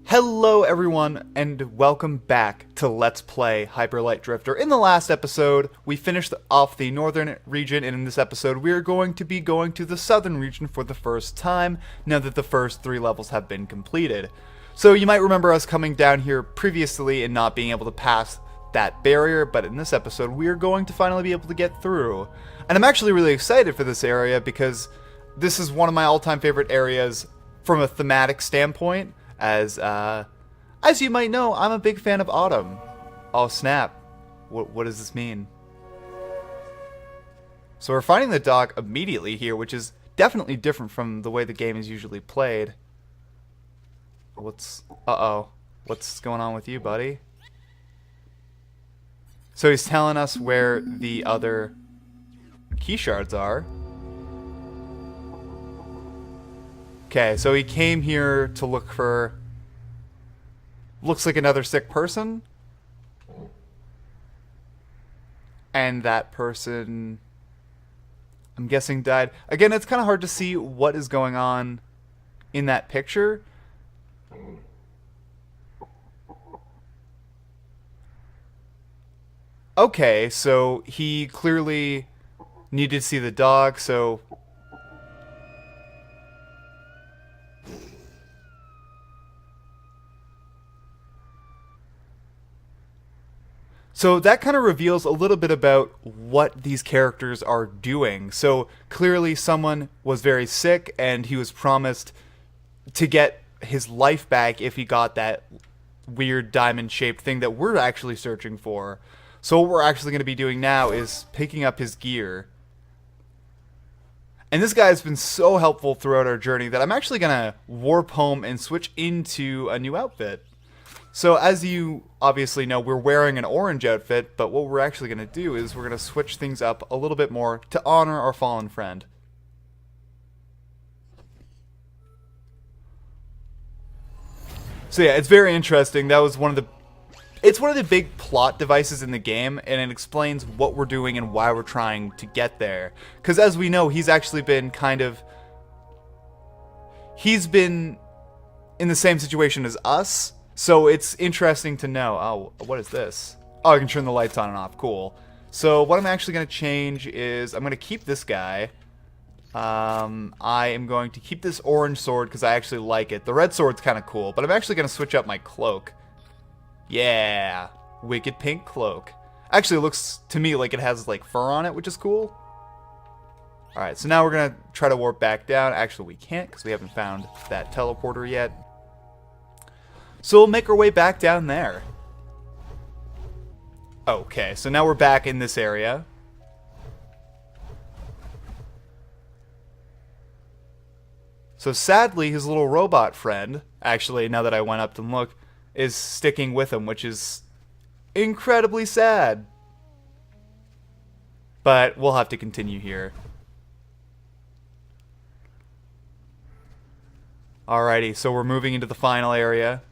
Hello everyone, and welcome back to Let's Play Hyper Light Drifter. In the last episode, we finished off the northern region, and in this episode we are going to be going to the southern region for the first time, now that the first 3 levels have been completed. So you might remember us coming down here previously and not being able to pass that barrier, but in this episode we are going to finally be able to get through. And I'm actually really excited for this area because this is one of my all-time favorite areas from a thematic standpoint. As you might know, I'm a big fan of autumn. Oh snap. What does this mean? So we're finding the dog immediately here, which is definitely different from the way the game is usually played. Uh-oh. What's going on with you, buddy? So he's telling us where the other key shards are. Okay, so he came here to look for... looks like another sick person. And that person, I'm guessing, died. Again, it's kind of hard to see what is going on in that picture. Okay, so he clearly needed to see the dog, so... So that kind of reveals a little bit about what these characters are doing. So clearly someone was very sick and he was promised to get his life back if he got that weird diamond-shaped thing that we're actually searching for. So what we're actually going to be doing now is picking up his gear. And this guy has been so helpful throughout our journey that I'm actually going to warp home and switch into a new outfit. So as you obviously know, we're wearing an orange outfit, but what we're actually going to do is we're going to switch things up a little bit more to honor our fallen friend. So yeah, it's very interesting. That was one of the... It's one of the big plot devices in the game, and it explains what we're doing and why we're trying to get there. Because as we know, he's actually been kind of... He's been in the same situation as us. So it's interesting to know. Oh, what is this? Oh, I can turn the lights on and off. Cool. So what I'm actually going to change is I'm going to keep this guy. I am going to keep this orange sword because I actually like it. The red sword's kind of cool, but I'm actually going to switch up my cloak. Yeah. Wicked pink cloak. Actually, it looks to me like it has like fur on it, which is cool. Alright, so now we're going to try to warp back down. Actually, we can't because we haven't found that teleporter yet. So we'll make our way back down there. Okay, so now we're back in this area. So sadly, his little robot friend, actually, now that I went up and looked, is sticking with him, which is incredibly sad. But we'll have to continue here. Alrighty, so we're moving into the final area.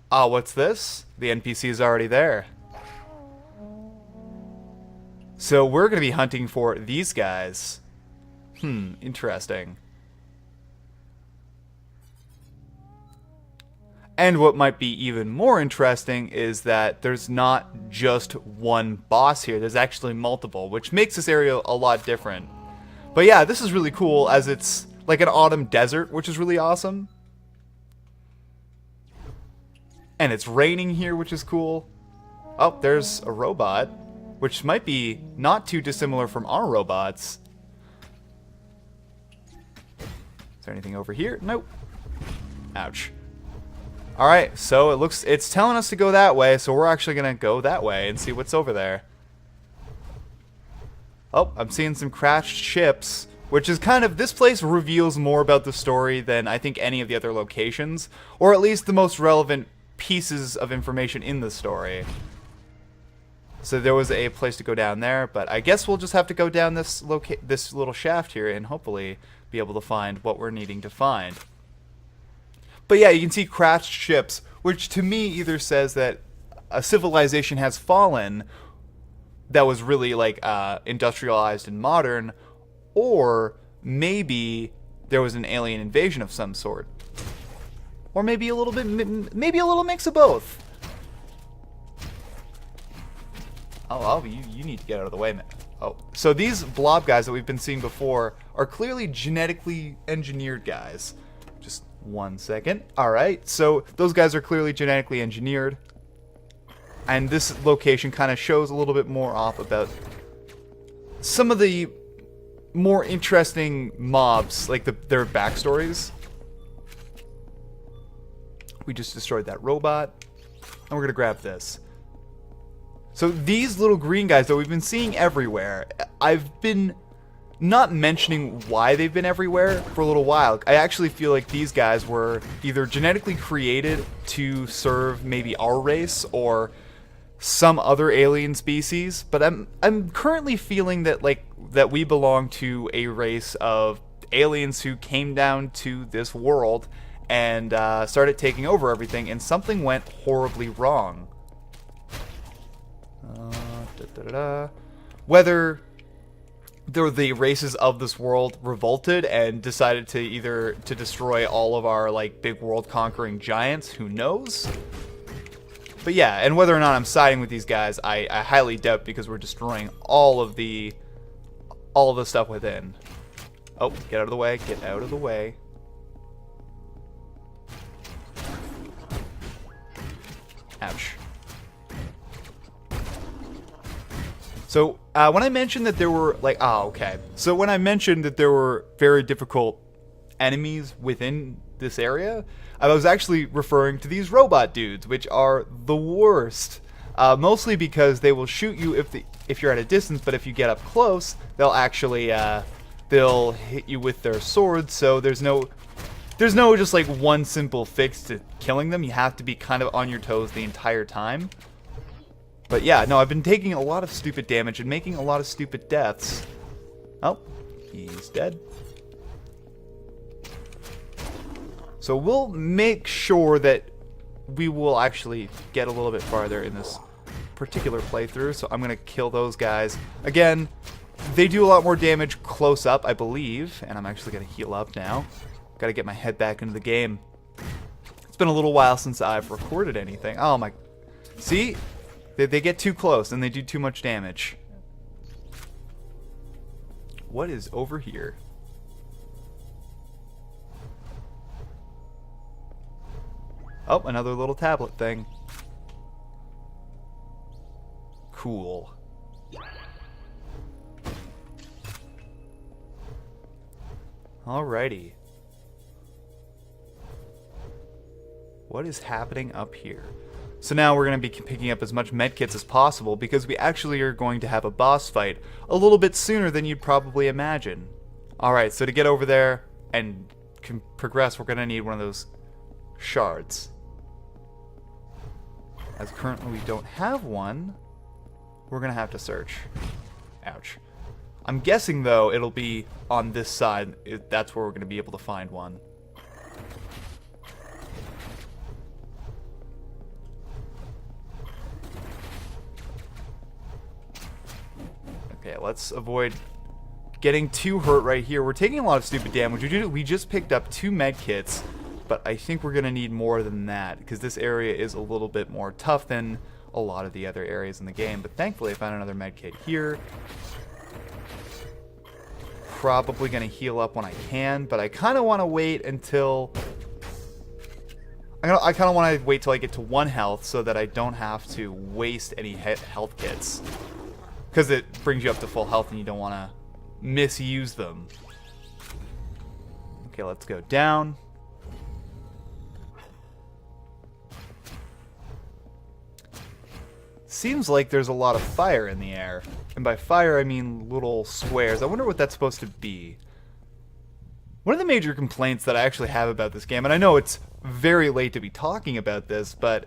Ah, what's this? The NPC is already there. So we're going to be hunting for these guys. Interesting. And what might be even more interesting is that there's not just one boss here. There's actually multiple, which makes this area a lot different. But yeah, this is really cool as it's like an autumn desert, which is really awesome. And it's raining here, which is cool. Oh, there's a robot, which might be not too dissimilar from our robots. Is there anything over here? Nope. Ouch. Alright, so it's telling us to go that way, so we're actually going to go that way and see what's over there. Oh, I'm seeing some crashed ships, which is kind of... This place reveals more about the story than I think any of the other locations, or at least the most relevant pieces of information in the story. So there was a place to go down there, but I guess we'll just have to go down this little shaft here and hopefully be able to find what we're needing to find. But yeah, you can see crashed ships, which to me either says that a civilization has fallen that was really like industrialized and modern, or maybe there was an alien invasion of some sort. or maybe a little bit, maybe a little mix of both. Oh, you need to get out of the way, man. Oh, so these blob guys that we've been seeing before are clearly genetically engineered guys. Just 1 second. All right, so those guys are clearly genetically engineered. And this location kind of shows a little bit more off about some of the more interesting mobs, like their backstories. We just destroyed that robot, and we're gonna grab this. So these little green guys that we've been seeing everywhere, I've been not mentioning why they've been everywhere for a little while. I actually feel like these guys were either genetically created to serve maybe our race or some other alien species, but I'm currently feeling that that we belong to a race of aliens who came down to this world and started taking over everything, and something went horribly wrong. Whether the races of this world revolted and decided to either to destroy all of our like big world conquering giants, who knows? But yeah, and whether or not I'm siding with these guys, I highly doubt, because we're destroying all of the stuff within. Oh, get out of the way, get out of the way. Ouch. So, when I mentioned that there were, like, okay. So when I mentioned that there were very difficult enemies within this area, I was actually referring to these robot dudes, which are the worst. Mostly because they will shoot you if you're at a distance, but if you get up close, they'll actually, they'll hit you with their swords, so there's no just, like, one simple fix to killing them. You have to be kind of on your toes the entire time. But yeah, no, I've been taking a lot of stupid damage and making a lot of stupid deaths. Oh, he's dead. So we'll make sure that we will actually get a little bit farther in this particular playthrough. So I'm going to kill those guys. Again, they do a lot more damage close up, I believe. And I'm actually going to heal up now. Got to get my head back into the game. It's been a little while since I've recorded anything. Oh my... See? They get too close and they do too much damage. What is over here? Oh, another little tablet thing. Cool. Alrighty. What is happening up here? So now we're going to be picking up as much medkits as possible, because we actually are going to have a boss fight a little bit sooner than you'd probably imagine. Alright, so to get over there and progress, we're going to need one of those shards. As currently we don't have one, we're going to have to search. Ouch. I'm guessing, though, it'll be on this side. That's where we're going to be able to find one. Okay, let's avoid getting too hurt right here. We're taking a lot of stupid damage. We just picked up 2 medkits, but I think we're going to need more than that, because this area is a little bit more tough than a lot of the other areas in the game. But thankfully I found another medkit here. Probably going to heal up when I can, but I kind of want to wait until... I kind of want to wait till I get to 1 health so that I don't have to waste any health kits. Because it brings you up to full health and you don't want to misuse them. Okay, let's go down. Seems like there's a lot of fire in the air. And by fire, I mean little squares. I wonder what that's supposed to be. One of the major complaints that I actually have about this game, and I know it's very late to be talking about this, but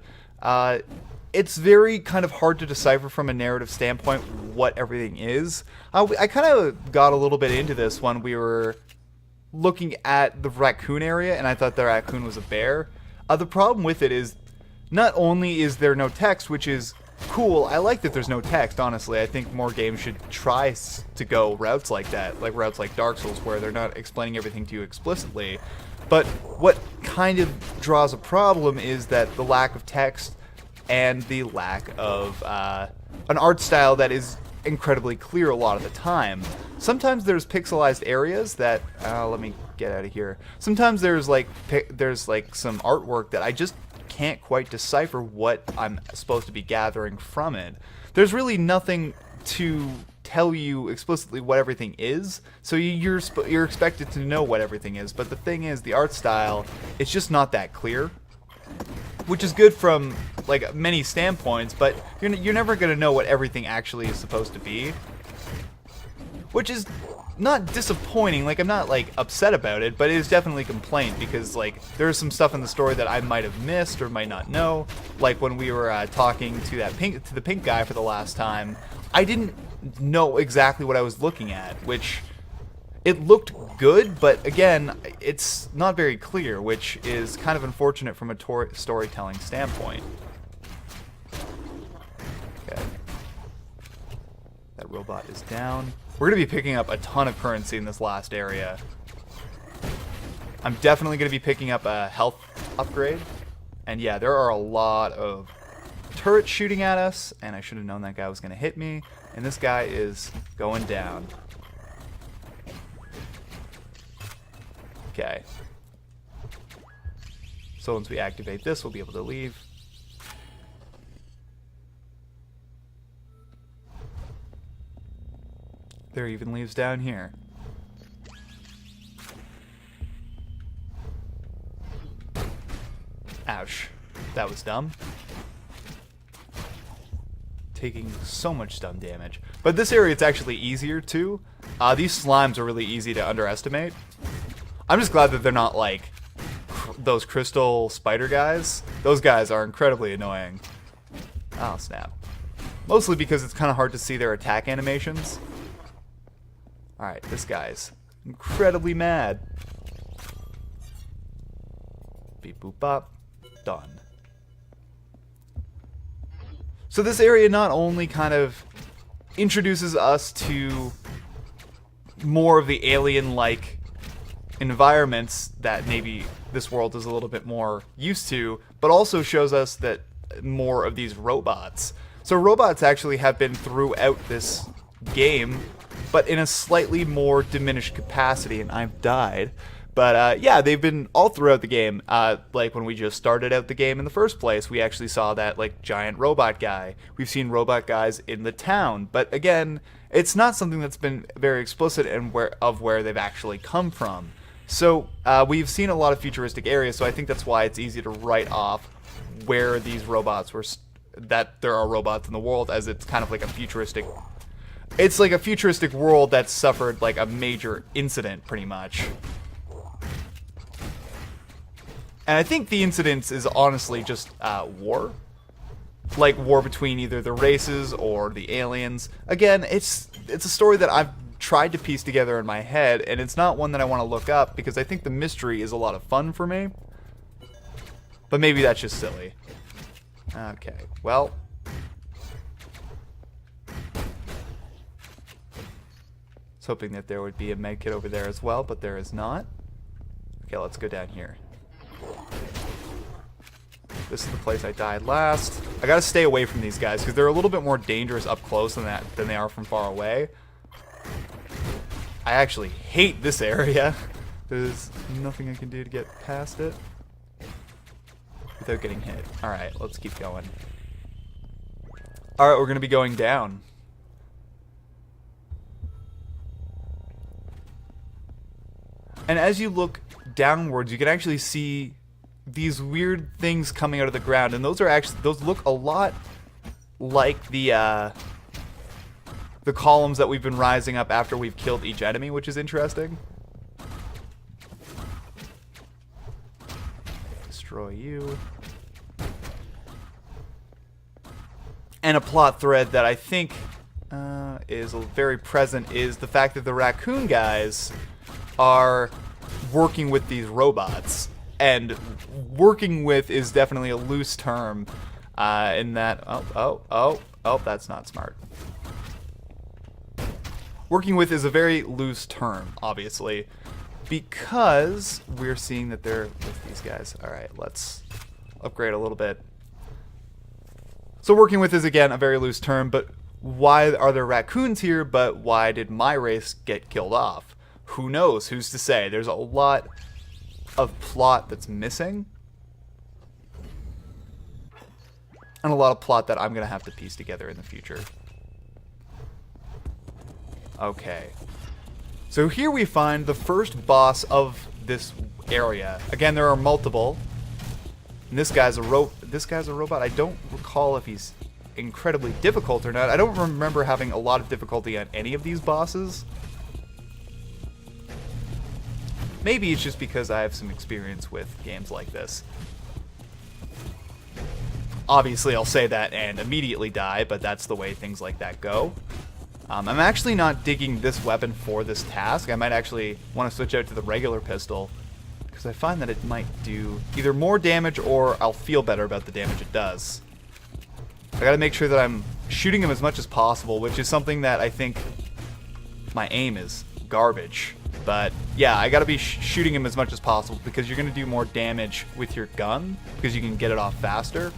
it's very kind of hard to decipher from a narrative standpoint what everything is. I kind of got a little bit into this when we were looking at the raccoon area, and I thought the raccoon was a bear. The problem with it is, not only is there no text, which is cool. I like that there's no text, honestly. I think more games should try to go routes like that, like routes like Dark Souls, where they're not explaining everything to you explicitly. But what kind of draws a problem is that the lack of text and the lack of an art style that is incredibly clear a lot of the time. Sometimes there's pixelized areas that let me get out of here. Sometimes there's like some artwork that I just can't quite decipher what I'm supposed to be gathering from it. There's really nothing to tell you explicitly what everything is, so you're expected to know what everything is. But the thing is, the art style, it's just not that clear, which is good from like many standpoints, but you're never gonna know what everything actually is supposed to be, which is not disappointing. Like, I'm not like upset about it, but it is definitely a complaint, because like there's some stuff in the story that I might have missed or might not know. Like when we were talking to the pink guy for the last time, I didn't know exactly what I was looking at, which it looked good, but again, it's not very clear, which is kind of unfortunate from a storytelling standpoint. Okay. That robot is down. We're going to be picking up a ton of currency in this last area. I'm definitely going to be picking up a health upgrade. And yeah, there are a lot of turrets shooting at us, and I should have known that guy was going to hit me. And this guy is going down. Okay. So once we activate this, we'll be able to leave. There are even leaves down here. Ouch. That was dumb. Taking so much stun damage. But this area, it's actually easier too. These slimes are really easy to underestimate. I'm just glad that they're not like those crystal spider guys. Those guys are incredibly annoying. Oh, snap. Mostly because it's kind of hard to see their attack animations. Alright, this guy's incredibly mad. Beep boop bop. Done. So this area not only kind of introduces us to more of the alien-like environments that maybe this world is a little bit more used to, but also shows us that more of these robots. So robots actually have been throughout this game, but in a slightly more diminished capacity, and I've died. But yeah, they've been all throughout the game. Like when we just started out the game in the first place, we actually saw that like giant robot guy. We've seen robot guys in the town, but again, it's not something that's been very explicit in where they've actually come from. So we've seen a lot of futuristic areas, so I think that's why it's easy to write off where these robots were, that there are robots in the world, as it's kind of like a futuristic. It's like a futuristic world that's suffered like a major incident, pretty much. And I think the incident is honestly just war. Like war between either the races or the aliens. Again, it's a story that I've tried to piece together in my head, and it's not one that I want to look up because I think the mystery is a lot of fun for me. But maybe that's just silly. Okay, well. I was hoping that there would be a medkit over there as well, but there is not. Okay, let's go down here. This is the place I died last. I gotta stay away from these guys because they're a little bit more dangerous up close than they are from far away. I actually hate this area. There's nothing I can do to get past it without getting hit. Alright, let's keep going. Alright, we're gonna be going down. And as you look downwards, you can actually see these weird things coming out of the ground, and those look a lot like the columns that we've been rising up after we've killed each enemy, which is interesting. Destroy you. And a plot thread that I think is very present is the fact that the raccoon guys are working with these robots. And working with is definitely a loose term in that... Oh, that's not smart. Working with is a very loose term, obviously. because we're seeing that they're with these guys. Alright, let's upgrade a little bit. So working with is, again, a very loose term, but why are there raccoons here, but why did my race get killed off? Who knows? Who's to say? There's a lot of plot that's missing. And a lot of plot that I'm going to have to piece together in the future. Okay. So here we find the first boss of this area. Again, there are multiple. And this guy's a robot. I don't recall if he's incredibly difficult or not. I don't remember having a lot of difficulty on any of these bosses. Maybe it's just because I have some experience with games like this. Obviously, I'll say that and immediately die, but that's the way things like that go. I'm actually not digging this weapon for this task. I might actually want to switch out to the regular pistol, because I find that it might do either more damage or I'll feel better about the damage it does. I gotta make sure that I'm shooting him as much as possible, which is something that I think my aim is garbage. But yeah, I gotta be shooting him as much as possible, because you're gonna do more damage with your gun, because you can get it off faster.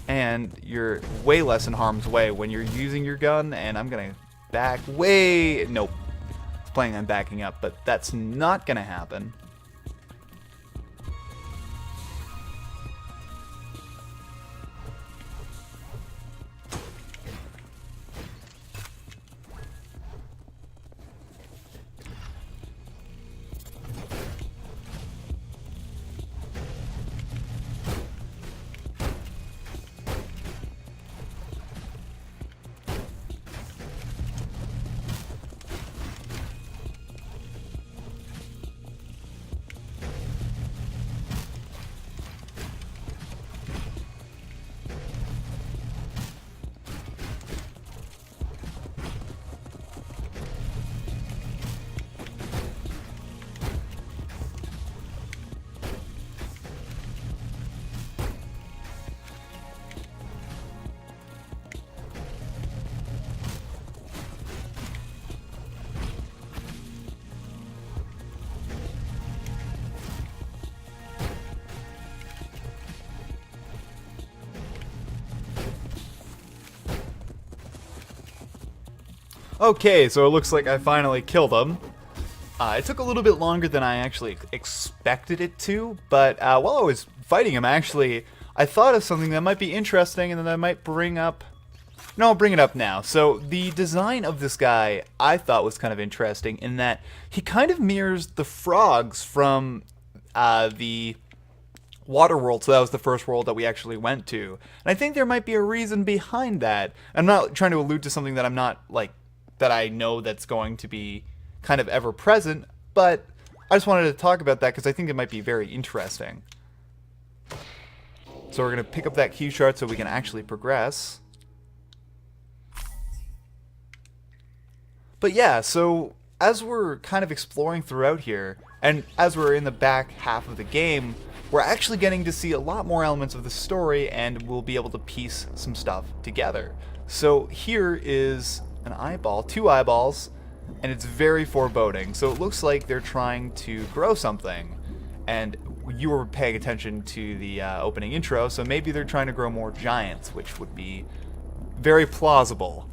And you're way less in harm's way when you're using your gun, and I'm gonna back way... Nope. I was planning on backing up, but that's not gonna happen. Okay, so it looks like I finally killed him. It took a little bit longer than I actually expected it to, but while I was fighting him, actually, I thought of something that might be interesting and that I might bring up. No, I'll bring it up now. So the design of this guy I thought was kind of interesting in that he kind of mirrors the frogs from the water world. So that was the first world that we actually went to. And I think there might be a reason behind that. I'm not trying to allude to something that I'm not, like, that I know that's going to be kind of ever present, but I just wanted to talk about that because I think it might be very interesting. So we're going to pick up that key shard so we can actually progress. But yeah, so as we're kind of exploring throughout here, and as we're in the back half of the game, we're actually getting to see a lot more elements of the story, and we'll be able to piece some stuff together. So here is an eyeball, 2 eyeballs, and it's very foreboding. So it looks like they're trying to grow something, and you were paying attention to the opening intro, so maybe they're trying to grow more giants, which would be very plausible.